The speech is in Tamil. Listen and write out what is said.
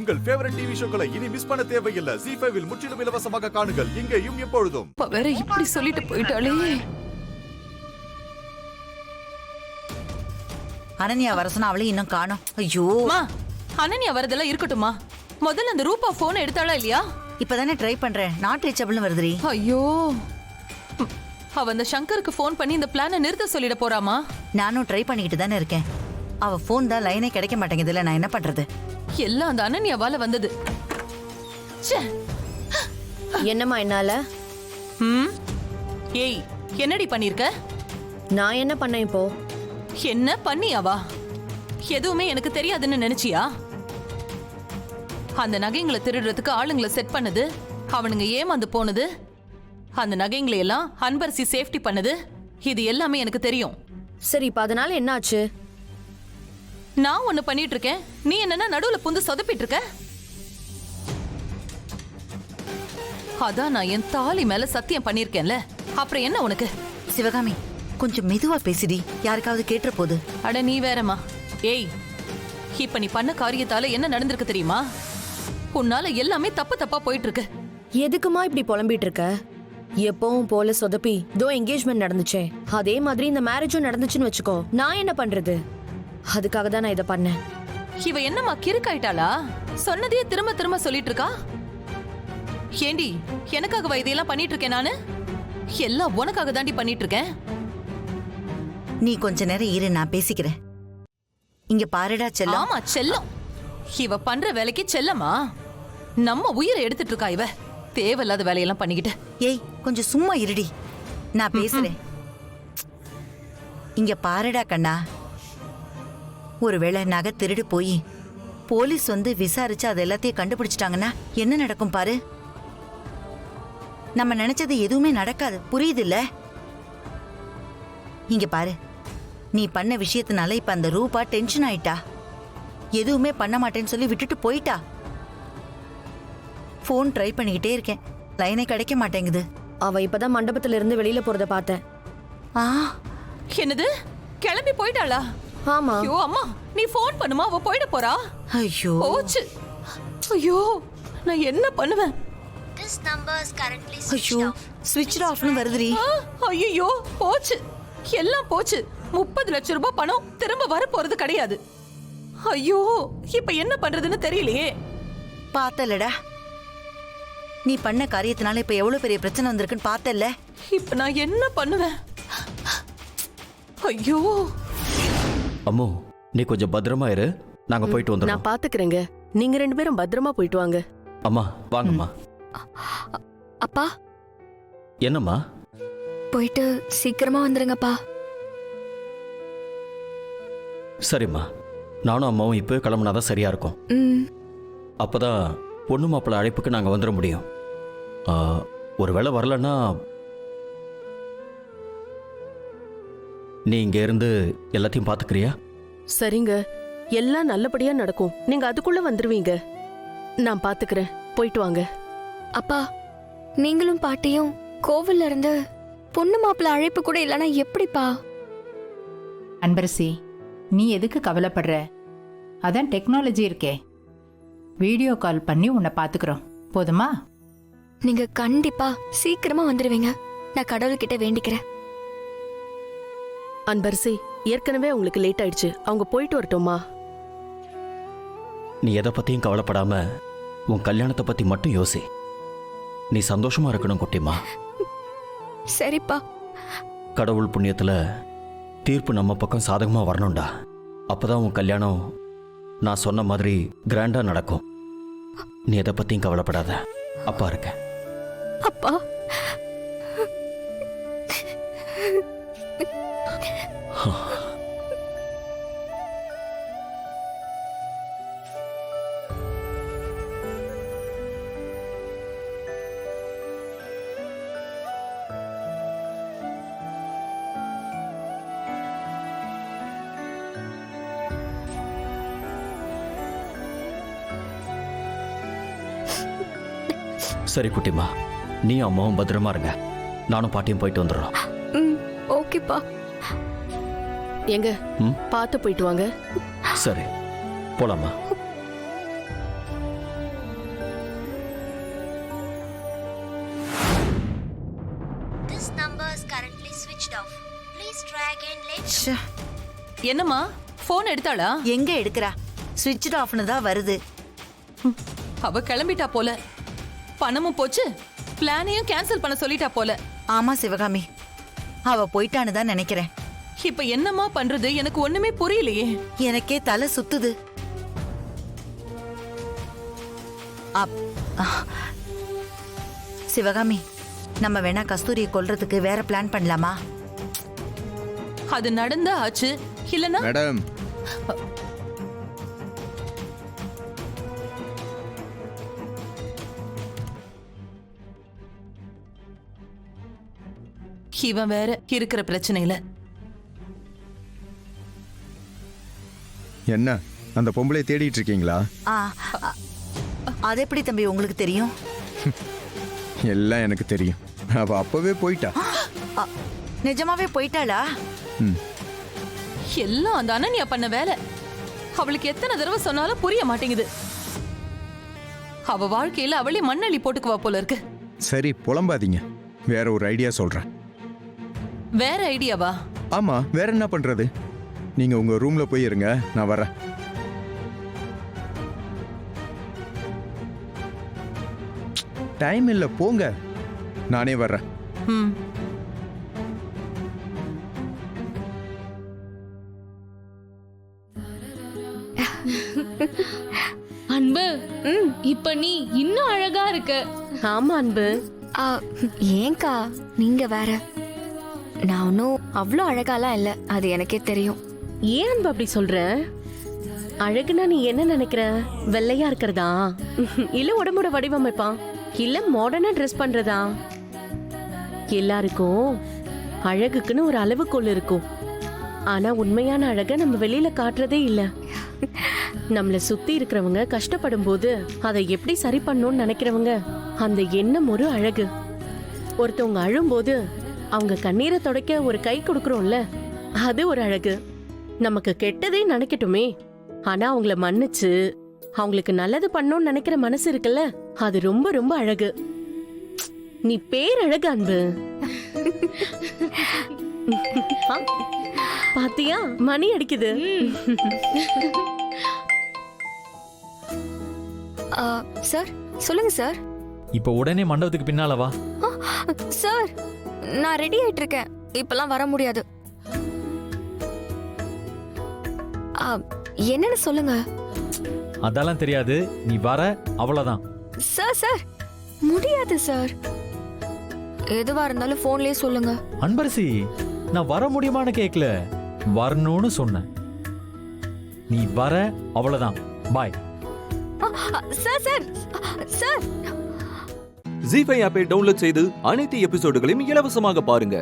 உங்கள் ஃபேவரட் டிவி ஷோக்களை இனி மிஸ் பண்ண தேவையில்லை. ZEE5 இல் முற்றிலும் இலவசமாக காணுங்கள். இங்கேயும் எப்பொழுதும். வேற இப்படி சொல்லிட்டு போயிட்டாளே. அனன்யா வர சொன்னா அவளை இன்னும் காணோம். ஐயோ, அனன்யா வரதெல்லாம் இருக்கட்டுமா, முதல்ல அந்த ரூபா போன் எடுத்தாளா இல்லையா? இப்பதானே ட்ரை பண்றேன், நாட் ரீச்சபிள்னு வருதுரி. ஐயோ, அவ அந்த சங்கருக்கு போன் பண்ணி இந்த பிளானை நிறுத்த சொல்லிட போறாமா? நானும் ட்ரை பண்ணிக்கிட்டு தானே இருக்கேன். அவ போன் தான் லைனே கிடைக்க மாட்டேங்குதுல, நான் என்ன பண்றது? எல்லாம் அந்த அனன்யாவால வந்தது. என்னம்மா என்னால? ஏய், என்னடி பண்ணிருக்க? நான் என்ன பண்ணேன் இப்போ? என்ன பண்ணியாவா? எதுவுமே எனக்கு தெரியாதுன்னு நினைச்சியா? அந்த நகைங்களை திருடுறதுக்கு ஆளுங்களை செட் பண்ணது, அவனுங்க ஏமாந்து போனது, அந்த நகைங்களை எல்லாம் அன்பரசி சேஃப்டி பண்ணது, இது எல்லாமே எனக்கு தெரியும். சரி, இப்ப அதனால என்ன ஆச்சு? நான் ஒண்ணு பண்ணிட்டு இருக்கேன், நீ என்னன்னா நடுவுல புந்து சொதப்பிட்டு இருக்க. அதான் நான் என் தாலி மேல சத்தியம் பண்ணிருக்கேன்ல, அப்புறம் என்ன உனக்கு? சிவகாமி, கொஞ்சம் மெதுவா பேசிடி, யாருக்காவது கேட்டுற போது. அட நீ வேறமா. ஏய், இப்ப நீ பண்ண காரியத்தால என்ன நடந்திருக்கு தெரியுமா? உன்னால எல்லாமே தப்பு தப்பா போயிட்டு இருக்கு. எதுக்குமா இப்படி புலம்பிட்டு இருக்க? எப்பவும் போல சொதப்பி தோ என்கேஜ்மெண்ட் நடந்துச்சே, அதே மாதிரி இந்த மேரேஜும் நடந்துச்சுன்னு வச்சுக்கோ. நான் என்ன பண்றது? அதுக்காக தான் நான் இதை பண்ணேன். இவ என்னமா கிறுக்காயிட்டாளா? சொன்னதையே திரும்ப திரும்ப சொல்லிட்டு இருக்கா. ஏண்டி, எனக்காக இதையெல்லாம் பண்ணிட்டு இருக்கேன் நானு? எல்லாம் உனக்காக தாண்டி பண்ணிட்டு இருக்கேன். நீ கொஞ்ச நேரம் இரு, நான் பேசிக்கிறேன். இங்க பாருடா செல்லம். ஆமா செல்லம். இவ பண்ற வேலைக்கு செல்லமா? நம்ம உயிரை எடுத்துட்டு இருக்கா இவ. தேவையில்லாத வேலையெல்லாம் பண்ணிக்கிட்டு. ஏய், கொஞ்சம் சும்மா இருடி, நான் பேசுறேன். இங்க பாருடா கண்ணா, ஒருவேளை நகை திருடு போய் போலீஸ் வந்து விசாரிச்சு அது எல்லாத்தையும் கண்டுபிடிச்சிட்டாங்கன்னா என்ன நடக்கும் பாரு. நம்ம நினைச்சது எதுவுமே நடக்காது, புரியுது இல்ல? இங்க பாரு, நீ பண்ண விஷயத்தினால இப்ப அந்த ரூபா டென்ஷன் ஆயிட்டா. எதுவுமே பண்ண மாட்டேன்னு சொல்லி விட்டுட்டு போயிட்டா. போன் ட்ரை பண்ணிக்கிட்டே இருக்கேன், லைனே கிடைக்க மாட்டேங்குது. அவ இப்பதான் மண்டபத்துல இருந்து வெளியில போறத பார்த்தேன். என்னது, கிளம்பி போயிட்டாளா? ஆமா. ஐயோ அம்மா, நீ போன் பண்ணுமா, அவ போயிட போறா. ஐயோ போச்சு. ஐயோ, நான் என்ன பண்ணுவேன்? ஐயோ, ஸ்விட்ச் ஆஃப்னு வருதுரி. ஐயோ, போச்சு, எல்லாம் போச்சு. 30 லட்சம் ரூபாய் பணம் திரும்ப வர போறது கிடையாது. ஐயோ, இப்ப என்ன பண்றதுன்னு தெரியலையே. பார்த்தலடா, நீ பண்ண காரியத்தினால இப்ப எவ்வளவு பெரிய பிரச்சனை வந்திருக்குன்னு பார்த்தல. இப்ப நான் என்ன பண்ணுவேன்? ஐயோ அம்மோ, நீ கொஞ்சம் பத்திரமா இரு, நாங்க போயிட்டு வந்துடுறோம். நான் பாத்துக்கிறேங்க, நீங்க 2 பேரும் பத்திரமா போயிட்டு வாங்க. அம்மா வாங்கம்மா. அப்பா, என்னம்மா? போயிட்டு சீக்கிரமா வந்துருங்கப்பா. சரிம்மா, நானும் அம்மாவும் இப்போ கிளம்புனாதான் சரியா இருக்கும். அப்பதான் பொண்ணு மாப்பிள்ளை அழைப்புக்கு நாங்க வந்துட முடியும். ஒருவேளை வரலன்னா நீ இங்க இருந்து எல்லாத்தையும் பாத்துக்கிறியா? சரிங்க, எல்லாம் நல்லபடியா நடக்கும். நீங்க அதுக்குள்ள வந்துருவீங்க, நான் பாத்துக்கிறேன். போயிட்டு வாங்க. அப்பா, நீங்களும் பாட்டியும் கோவில்ல இருந்து பொண்ணு மாப்பிள்ள அழைப்பு கூட இல்லனா எப்படிப்பா? அன்பரசி, நீ எதுக்கு கவலைப்படுற? அதான் டெக்னாலஜி இருக்கே, வீடியோ கால் பண்ணி உன்னை பாத்துக்கிறோம், போதுமா? நீங்க கண்டிப்பா சீக்கிரமா வந்துருவீங்க, நான் கடவுள்கிட்ட வேண்டிக்கிறேன். அன்பரசி, ஏற்கனவே உங்களுக்கு லேட் ஆயிடுச்சு, அவங்க போயிட்டு வரட்டும்மா. நீ எதை பத்தியும் கவலைப்படாம உன் கல்யாணத்தை பத்தி மட்டும் யோசி. நீ சந்தோஷமா இருக்கணும் குட்டிமா. சரிப்பா. கடவுள் புண்ணியத்துல தீர்ப்பு நம்ம பக்கம் சாதகமா வரணும்டா. அப்பதான் உன் கல்யாணம் நான் சொன்ன மாதிரி கிராண்டா நடக்கும். நீ எதை பத்தியும் கவலைப்படாத, அப்பா இருக்க. அப்பா, சரி குட்டிமா, நீ அம்மாவும் பத்திரமா இருங்க, நானும் பாட்டியும் போயிட்டு வந்துடுறோம். ஓகேப்பா. எங்க பார்த்து போயிட்டு வாங்க. சரி, போலாமா? currently switched off. Please try again later. ச்சே, என்னம்மா போன் எடுத்தாளா? எங்க எடுக்கிறா? ஸ்விட்ச் ஆஃப்னு தான் வருது. அவ கிளம்பிட்டா போல. பணமும் போச்சு, பிளானையும் கேன்சல் பண்ண சொல்லிட்டா போல. ஆமா சிவகாமி, அவ போயிட்டான்னு தான் நினைக்கிறேன். இப்ப என்னம்மா பண்றது? எனக்கு ஒண்ணுமே புரியலையே. எனக்கே தலை சுத்துது. சிவகாமி, நம்ம வேணா கஸ்தூரியை கொல்றதுக்கு வேற பிளான் பண்ணலாமா? அது நடந்தா ஆச்சு, இல்லனா மேடம், இவன் வேற இருக்கிற பிரச்சனையில. என்ன அந்த பொம்பளையை தேடிட்டு இருக்கீங்களா? ஆ, அது எப்படி தம்பி உங்களுக்கு தெரியும்? எல்லாம் எனக்கு தெரியும். அவ அப்பவே போயிட்டா. நிஜமாவே போயிட்டாளா? ம். எல்லாம் அந்த அனன்யா பண்ண வேலை. அவளுக்கு எத்தனை தடவை சொன்னாலும் புரிய மாட்டேங்குது. அவ வாழ்க்கையில அவளே மண்ணள்ளி போட்டுக்குவா போல இருக்கு. சரி, புலம்பாதீங்க. வேற ஒரு ஐடியா சொல்றேன். வேற ஐடியாவா? ஆமா, வேற என்ன பண்றது? நீங்க உங்க ரூம்ல போய் இருங்க, நான் வரேன். டைம் இல்ல, போங்க. நானே வர்றேன். ம். அன்பு, இப்ப நீ இன்னும் அழகா இருக்க. ஆமா அன்பு. ஆ, ஏன்க்கா நீங்க வேற. நான் ஒன்றும் அவ்வளோ அழகாலாம் இல்லை, அது எனக்கே தெரியும். ஏன் அன்பு அப்படி சொல்ற? அழகுனா நீ என்ன நினைக்கிற? வெள்ளையா இருக்கிறதா, இல்ல உடம்போட வடிவமைப்பா, இல்ல மாடர்னா ட்ரெஸ் பண்றதா? எல்லாருக்கும் அழகுக்குன்னு ஒரு அளவுகோல் இருக்கும். ஆனா உண்மையான அழக நம்ம வெளியில காட்டுறதே இல்ல. நம்மள சுத்தி இருக்கிறவங்க கஷ்டப்படும் போது அதை எப்படி சரி பண்ணணும்னு நினைக்கிறவங்க, அந்த எண்ணம் ஒரு அழகு. ஒருத்தவங்க அழும்போது அவங்க கண்ணீரை துடைக்க ஒரு கை கொடுக்கறோம்ல, அது ஒரு அழகு. நமக்கு கெட்டதே நினைக்கட்டுமே, ஆனா அவங்கள மன்னிச்சு அவங்களுக்கு நல்லது பண்ணணும்னு நினைக்கிற மனசு இருக்குல்ல, அது ரொம்ப ரொம்ப அழகு. நீ பேரழகு அன்பு. ஆ, பாத்தியா, மணி அடிக்குது. சார் சொல்லுங்க சார். இப்போ உடனே மண்டபத்துக்கு பின்னால வா. சார், நான் ரெடி ஆயிட்டு இருக்கேன். இப்பெல்லாம் வர முடியாது. என்னன்னு சொல்லுங்க. அதெல்லாம் தெரியாது, நீ வர அவ்வளவுதான். சார் சார், முடியாது சார். எதுவா இருந்தாலும் போன்லயே சொல்லுங்க. அன்பரசி, நான் வர முடியுமான்னு கேட்கல, வரணும்னு சொன்னேன். நீ வர அவ்வளவுதான். Bye. Sir sir sir. Zee five ஆப்பை டவுன்லோட் செய்து அனைத்து எபிசோடுகளையும் இலவசமாக பாருங்க.